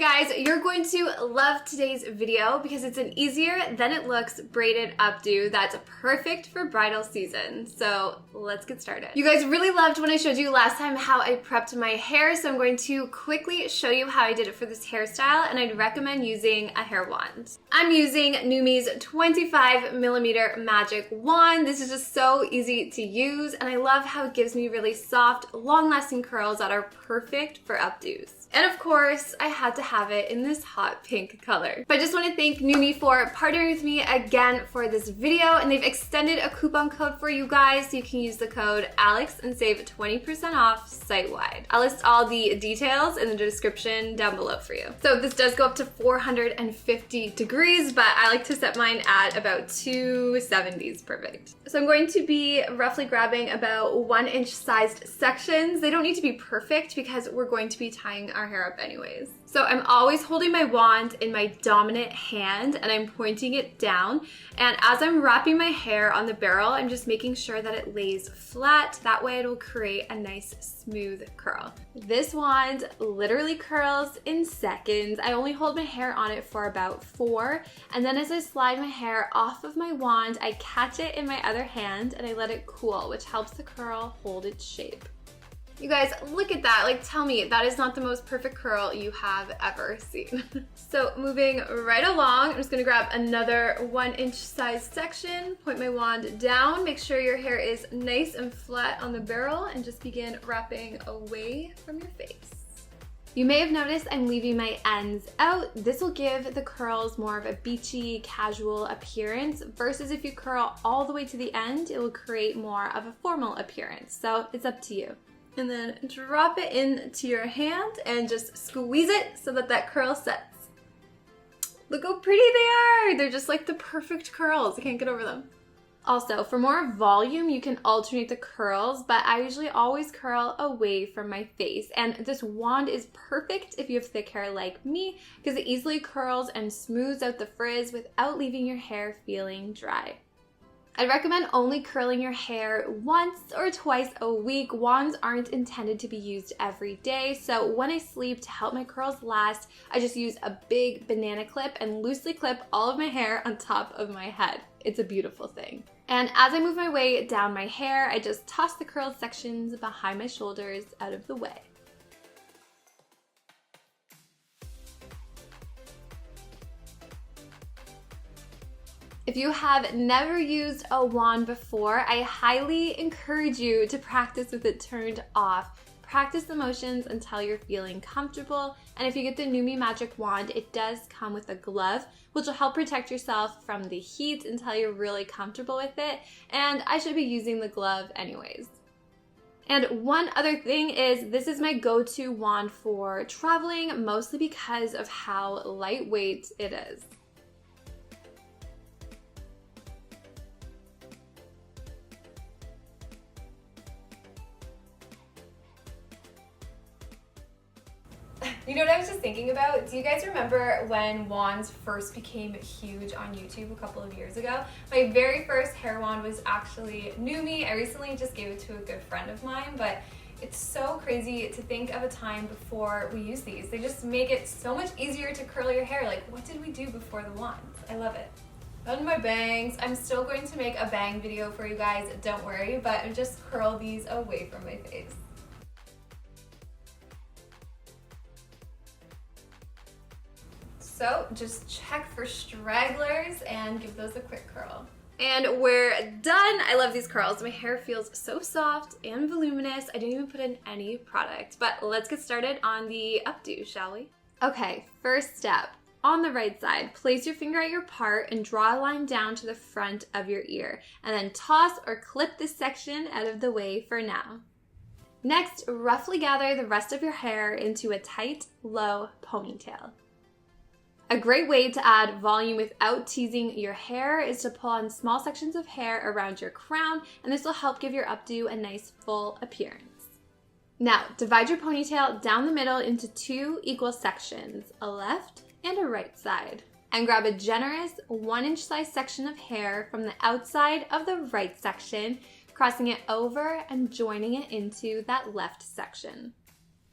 guys, you're going to love today's video because it's an easier than it looks braided updo that's perfect for bridal season. So let's get started. You guys really loved when I showed you last time how I prepped my hair, so I'm going to quickly show you how I did it for this hairstyle, and I'd recommend using a hair wand. I'm using NUME's 25mm magic wand. This is just so easy to use, and I love how it gives me really soft, long-lasting curls that are perfect for updos. And of course, I had to have it in this hot pink color. But I just want to thank NUME for partnering with me again for this video, and they've extended a coupon code for you guys so you can use the code ALEX and save 20% off site-wide. I'll list all the details in the description down below for you. So this does go up to 450 degrees, but I like to set mine at about 270 is perfect. So I'm going to be roughly grabbing about 1-inch sized sections. They don't need to be perfect because we're going to be tying our hair up anyways. So I'm always holding my wand in my dominant hand and I'm pointing it down. And as I'm wrapping my hair on the barrel, I'm just making sure that it lays flat. That way it'll create a nice smooth curl. This wand literally curls in seconds. I only hold my hair on it for about 4. And then as I slide my hair off of my wand, I catch it in my other hand and I let it cool, which helps the curl hold its shape. You guys, look at that. Like, tell me, that is not the most perfect curl you have ever seen. So moving right along, I'm just gonna grab another 1-inch size section, point my wand down, make sure your hair is nice and flat on the barrel, and just begin wrapping away from your face. You may have noticed I'm leaving my ends out. This will give the curls more of a beachy, casual appearance versus if you curl all the way to the end, it will create more of a formal appearance. So it's up to you. And then drop it into your hand and just squeeze it so that that curl sets. Look how pretty they are! They're just like the perfect curls. I can't get over them. Also, for more volume, you can alternate the curls, but I usually always curl away from my face. And this wand is perfect if you have thick hair like me because it easily curls and smooths out the frizz without leaving your hair feeling dry. I'd recommend only curling your hair once or twice a week. Wands aren't intended to be used every day, so when I sleep to help my curls last, I just use a big banana clip and loosely clip all of my hair on top of my head. It's a beautiful thing. And as I move my way down my hair, I just toss the curled sections behind my shoulders out of the way. If you have never used a wand before, I highly encourage you to practice with it turned off. Practice the motions until you're feeling comfortable. And if you get the NUME Magic Wand, it does come with a glove, which will help protect yourself from the heat until you're really comfortable with it. And I should be using the glove anyways. And one other thing is this is my go-to wand for traveling, mostly because of how lightweight it is. You know what I was just thinking about? Do you guys remember when wands first became huge on YouTube a couple of years ago? My very first hair wand was actually NUME. I recently just gave it to a good friend of mine, but it's so crazy to think of a time before we use these. They just make it so much easier to curl your hair. Like, what did we do before the wands? I love it. Done my bangs. I'm still going to make a bang video for you guys, don't worry, but I just curl these away from my face. So just check for stragglers and give those a quick curl. And we're done. I love these curls. My hair feels so soft and voluminous. I didn't even put in any product, but let's get started on the updo, shall we? Okay, first step. On the right side, place your finger at your part and draw a line down to the front of your ear, and then toss or clip this section out of the way for now. Next, roughly gather the rest of your hair into a tight, low ponytail. A great way to add volume without teasing your hair is to pull on small sections of hair around your crown, and this will help give your updo a nice full appearance. Now, divide your ponytail down the middle into 2 equal sections, a left and a right side. And grab a generous 1-inch size section of hair from the outside of the right section, crossing it over and joining it into that left section.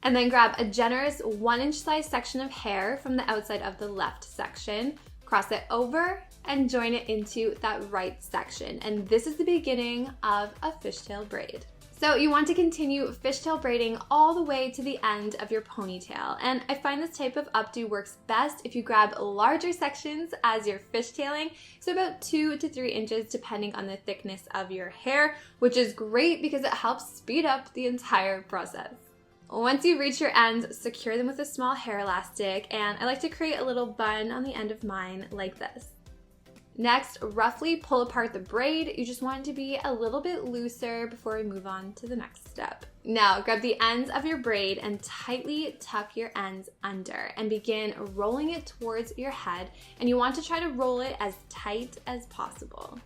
And then grab a generous 1-inch size section of hair from the outside of the left section, cross it over, and join it into that right section. And this is the beginning of a fishtail braid. So you want to continue fishtail braiding all the way to the end of your ponytail. And I find this type of updo works best if you grab larger sections as you're fishtailing, so about 2 to 3 inches depending on the thickness of your hair, which is great because it helps speed up the entire process. Once you reach your ends, secure them with a small hair elastic, and I like to create a little bun on the end of mine like this. Next, roughly pull apart the braid. You just want it to be a little bit looser before we move on to the next step. Now, grab the ends of your braid and tightly tuck your ends under and begin rolling it towards your head, and you want to try to roll it as tight as possible.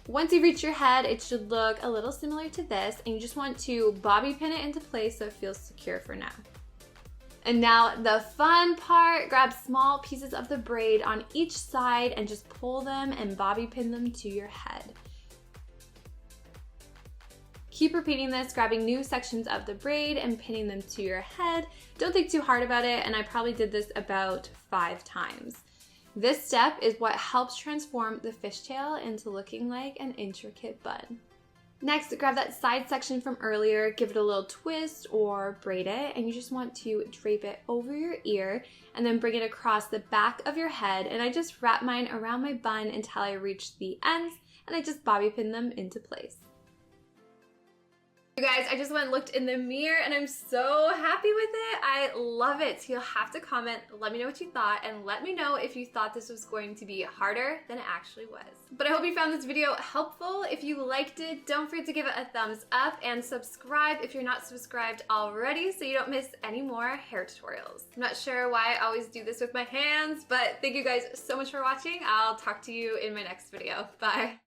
Once you reach your head, it should look a little similar to this, and you just want to bobby pin it into place so it feels secure for now. And now the fun part, grab small pieces of the braid on each side and just pull them and bobby pin them to your head. Keep repeating this, grabbing new sections of the braid and pinning them to your head. Don't think too hard about it, and I probably did this about 5 times. This step is what helps transform the fishtail into looking like an intricate bun. Next, grab that side section from earlier, give it a little twist or braid it, and you just want to drape it over your ear and then bring it across the back of your head. And I just wrap mine around my bun until I reach the ends, and I just bobby pin them into place. You guys, I just went and looked in the mirror and I'm so happy with it. I love it. So you'll have to comment, let me know what you thought, and let me know if you thought this was going to be harder than it actually was. But I hope you found this video helpful. If you liked it, don't forget to give it a thumbs up and subscribe if you're not subscribed already so you don't miss any more hair tutorials. I'm not sure why I always do this with my hands, but thank you guys so much for watching. I'll talk to you in my next video. Bye.